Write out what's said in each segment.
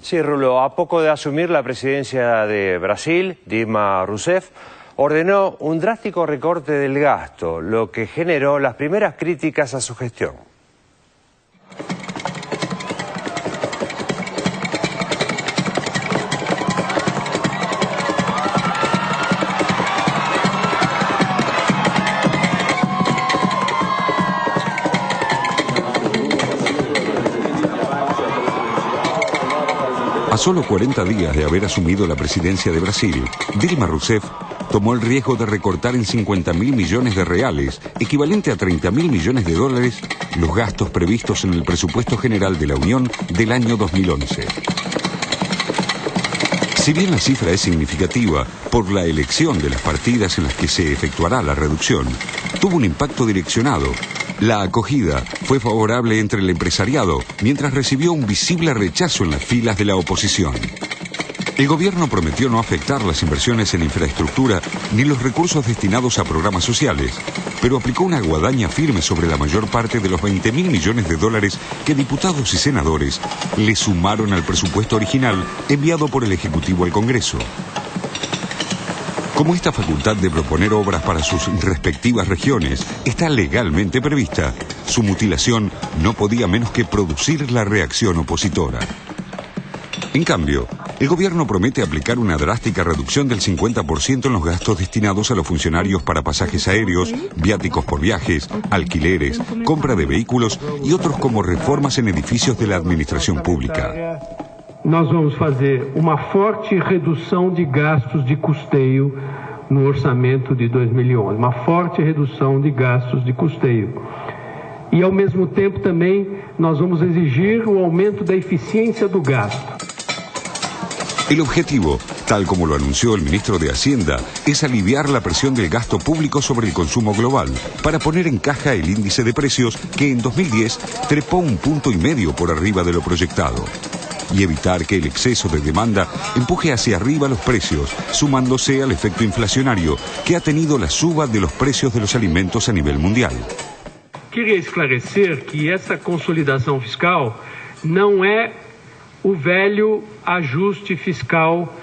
Sí, Rulo, a poco de asumir la presidencia de Brasil, Dilma Rousseff ordenó un drástico recorte del gasto, lo que generó las primeras críticas a su gestión. A solo 40 días de haber asumido la presidencia de Brasil, Dilma Rousseff tomó el riesgo de recortar en 50.000 millones de reales, equivalente a 30.000 millones de dólares, los gastos previstos en el presupuesto general de la Unión del año 2011. Si bien la cifra es significativa por la elección de las partidas en las que se efectuará la reducción, tuvo un impacto direccionado. La acogida fue favorable entre el empresariado, mientras recibió un visible rechazo en las filas de la oposición. El gobierno prometió no afectar las inversiones en infraestructura ni los recursos destinados a programas sociales, pero aplicó una guadaña firme sobre la mayor parte de los 20.000 millones de dólares que diputados y senadores le sumaron al presupuesto original enviado por el Ejecutivo al Congreso. Como esta facultad de proponer obras para sus respectivas regiones está legalmente prevista, su mutilación no podía menos que producir la reacción opositora. En cambio, el gobierno promete aplicar una drástica reducción del 50% en los gastos destinados a los funcionarios para pasajes aéreos, viáticos por viajes, alquileres, compra de vehículos y otros como reformas en edificios de la administración pública. Nós vamos fazer uma forte redução de gastos de custeio no orçamento de 2011, uma forte redução de gastos de custeio. E ao mesmo tempo também nós vamos exigir o aumento da eficiência do gasto. El objetivo, tal como lo anunció el ministro de Hacienda, es aliviar la presión del gasto público sobre el consumo global, para poner en caja el índice de precios que en 2010 trepó 1,5 puntos por arriba de lo proyectado, y evitar que el exceso de demanda empuje hacia arriba los precios, sumándose al efecto inflacionario que ha tenido la suba de los precios de los alimentos a nivel mundial. Queria esclarecer que essa consolidação fiscal não é o velho ajuste fiscal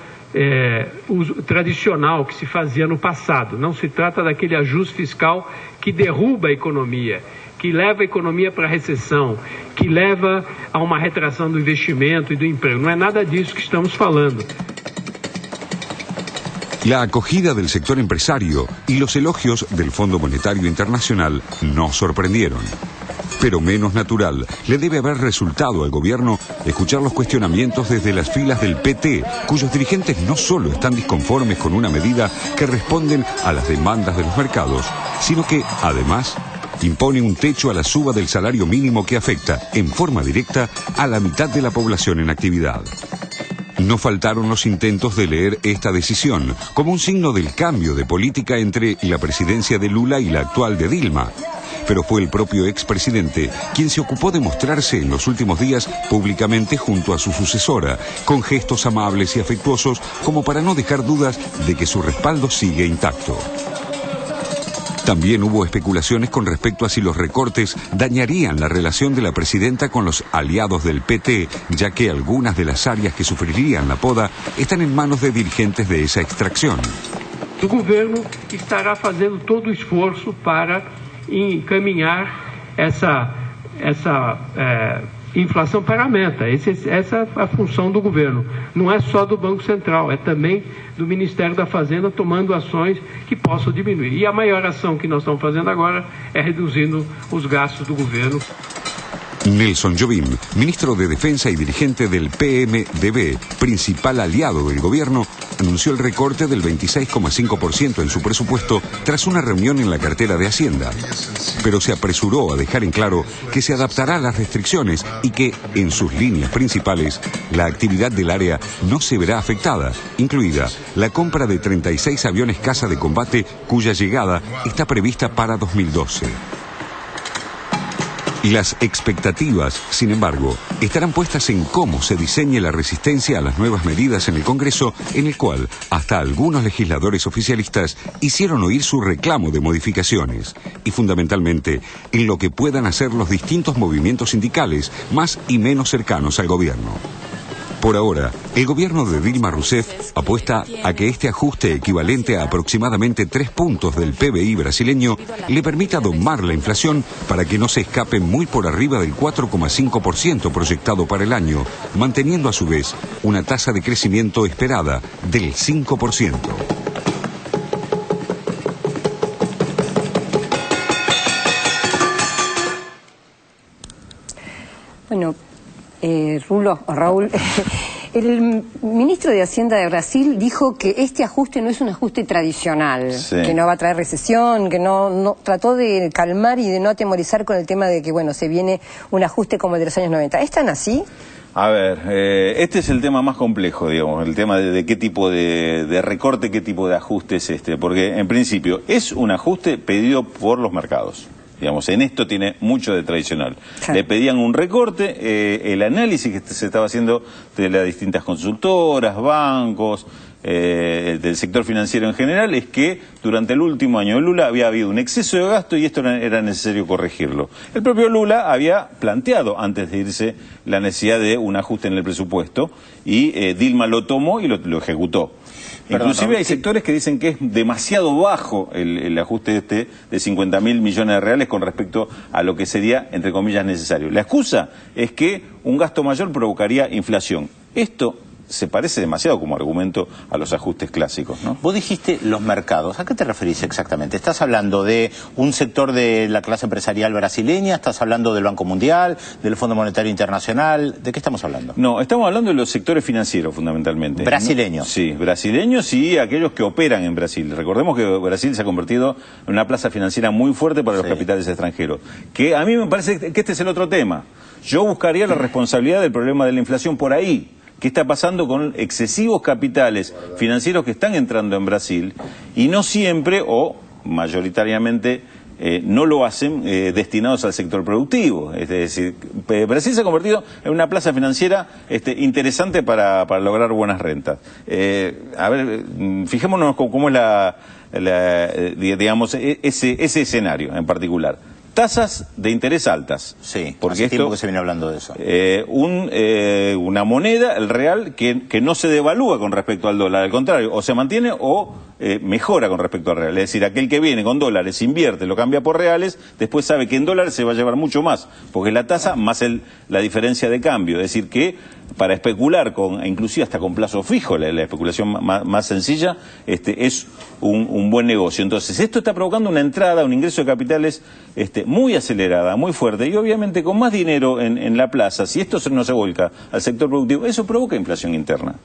tradicional que se fazia no passado. Não se trata daquele ajuste fiscal que derruba a economia, que leva a economia para a recessão, que leva a uma retração do investimento e do emprego. Não é nada disso que estamos falando. La acogida del sector empresario y los elogios del Fondo Monetario Internacional no sorprendieron. Pero menos natural le debe haber resultado al gobierno escuchar los cuestionamientos desde las filas del PT, cuyos dirigentes no solo están disconformes con una medida que responden a las demandas de los mercados, sino que, además, impone un techo a la suba del salario mínimo que afecta, en forma directa, a la mitad de la población en actividad. No faltaron los intentos de leer esta decisión como un signo del cambio de política entre la presidencia de Lula y la actual de Dilma. Pero fue el propio expresidente quien se ocupó de mostrarse en los últimos días públicamente junto a su sucesora, con gestos amables y afectuosos como para no dejar dudas de que su respaldo sigue intacto. También hubo especulaciones con respecto a si los recortes dañarían la relación de la presidenta con los aliados del PT, ya que algunas de las áreas que sufrirían la poda están en manos de dirigentes de esa extracción. O governo estará fazendo todo o esforço para encaminhar essa inflação para a meta. Essa é a função do governo. Não é só do Banco Central, é também do Ministério da Fazenda tomando ações que possam diminuir. E a maior ação que nós estamos fazendo agora é reduzindo os gastos do governo. Nelson Jobim, ministro de Defensa y dirigente del PMDB, principal aliado del gobierno, anunció el recorte del 26,5% en su presupuesto tras una reunión en la cartera de Hacienda. Pero se apresuró a dejar en claro que se adaptará a las restricciones y que, en sus líneas principales, la actividad del área no se verá afectada, incluida la compra de 36 aviones caza de combate cuya llegada está prevista para 2012. Y las expectativas, sin embargo, estarán puestas en cómo se diseñe la resistencia a las nuevas medidas en el Congreso, en el cual hasta algunos legisladores oficialistas hicieron oír su reclamo de modificaciones, y fundamentalmente en lo que puedan hacer los distintos movimientos sindicales más y menos cercanos al gobierno. Por ahora, el gobierno de Dilma Rousseff apuesta a que este ajuste equivalente a aproximadamente 3 puntos del PBI brasileño le permita domar la inflación para que no se escape muy por arriba del 4,5% proyectado para el año, manteniendo a su vez una tasa de crecimiento esperada del 5%. Bueno, Raúl, el ministro de Hacienda de Brasil dijo que este ajuste no es un ajuste tradicional, sí, que no va a traer recesión, que no trató de calmar y de no atemorizar con el tema de que, bueno, se viene un ajuste como el de los años 90. ¿Es tan así? A ver, este es el tema más complejo, digamos, el tema de qué tipo de recorte, qué tipo de ajuste es este, porque en principio es un ajuste pedido por los mercados. Digamos, en esto tiene mucho de tradicional. Sí. Le pedían un recorte, el análisis que se estaba haciendo de las distintas consultoras, bancos, del sector financiero en general, es que durante el último año de Lula había habido un exceso de gasto y esto era necesario corregirlo. El propio Lula había planteado, antes de irse, la necesidad de un ajuste en el presupuesto y Dilma lo tomó y lo ejecutó. Inclusive hay sectores que dicen que es demasiado bajo el ajuste de 50.000 millones de reales con respecto a lo que sería, entre comillas, necesario. La excusa es que un gasto mayor provocaría inflación. Esto se parece demasiado como argumento a los ajustes clásicos, ¿no? Vos dijiste los mercados. ¿A qué te referís exactamente? ¿Estás hablando de un sector de la clase empresarial brasileña? ¿Estás hablando del Banco Mundial, del Fondo Monetario Internacional? ¿De qué estamos hablando? No, estamos hablando de los sectores financieros, fundamentalmente. ¿Brasileños? ¿No? Sí, brasileños y aquellos que operan en Brasil. Recordemos que Brasil se ha convertido en una plaza financiera muy fuerte para los capitales extranjeros. Que a mí me parece que este es el otro tema. Yo buscaría la responsabilidad del problema de la inflación por ahí. ¿Qué está pasando con excesivos capitales financieros que están entrando en Brasil y no siempre o mayoritariamente no lo hacen destinados al sector productivo? Es decir, Brasil se ha convertido en una plaza financiera interesante para lograr buenas rentas. A ver, fijémonos cómo es digamos, ese escenario en particular. Tasas de interés altas. Sí, porque hace tiempo que se viene hablando de eso. Una moneda, el real, que no se devalúa con respecto al dólar, al contrario, o se mantiene o mejora con respecto al real. Es decir, aquel que viene con dólares, invierte, lo cambia por reales, después sabe que en dólares se va a llevar mucho más, porque es la tasa más la diferencia de cambio. Es decir, que para especular, inclusive hasta con plazo fijo, la especulación más sencilla, es un buen negocio. Entonces, esto está provocando una entrada, un ingreso de capitales muy acelerada, muy fuerte, y obviamente con más dinero en la plaza. Si esto no se volca al sector productivo, eso provoca inflación interna.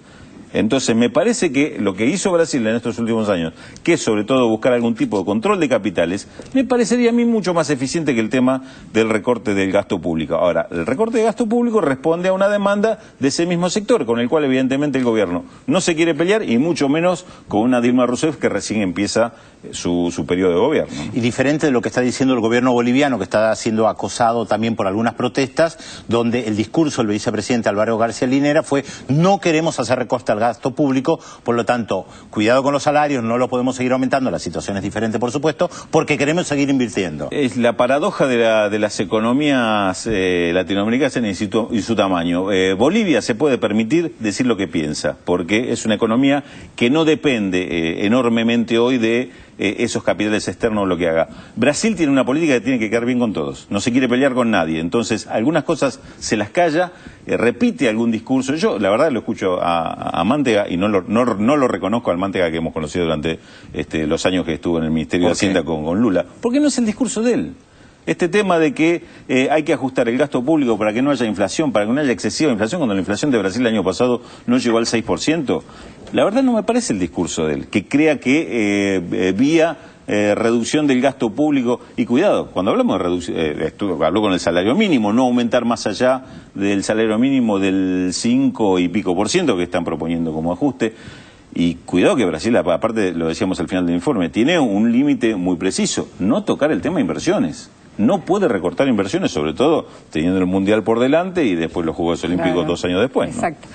Entonces, me parece que lo que hizo Brasil en estos últimos años, que es sobre todo buscar algún tipo de control de capitales, me parecería a mí mucho más eficiente que el tema del recorte del gasto público. Ahora, el recorte de gasto público responde a una demanda de ese mismo sector, con el cual evidentemente el gobierno no se quiere pelear, y mucho menos con una Dilma Rousseff que recién empieza su periodo de gobierno. Y diferente de lo que está diciendo el gobierno boliviano, que está siendo acosado también por algunas protestas, donde el discurso del vicepresidente Álvaro García Linera fue: no queremos hacer recorte al gasto público, por lo tanto, cuidado con los salarios, no lo podemos seguir aumentando, la situación es diferente, por supuesto, porque queremos seguir invirtiendo. Es la paradoja de las economías latinoamericanas y su tamaño. Bolivia se puede permitir decir lo que piensa, porque es una economía que no depende enormemente hoy de esos capitales externos, lo que haga. Brasil tiene una política que tiene que quedar bien con todos, no se quiere pelear con nadie, entonces algunas cosas se las calla, repite algún discurso. Yo la verdad lo escucho a Mantega y no lo reconozco al Mantega que hemos conocido durante los años que estuvo en el Ministerio de Hacienda con Lula, porque no es el discurso de él. Este tema de que hay que ajustar el gasto público para que no haya inflación, para que no haya excesiva inflación, cuando la inflación de Brasil el año pasado no llegó al 6%, la verdad no me parece el discurso de él, que crea que vía reducción del gasto público, y cuidado, cuando hablamos de reducción, habló con el salario mínimo, no aumentar más allá del salario mínimo del 5 y pico % que están proponiendo como ajuste. Y cuidado que Brasil, aparte lo decíamos al final del informe, tiene un límite muy preciso: no tocar el tema de inversiones. No puede recortar inversiones, sobre todo teniendo el Mundial por delante y después los Juegos Olímpicos 2 años después, ¿no? Exacto.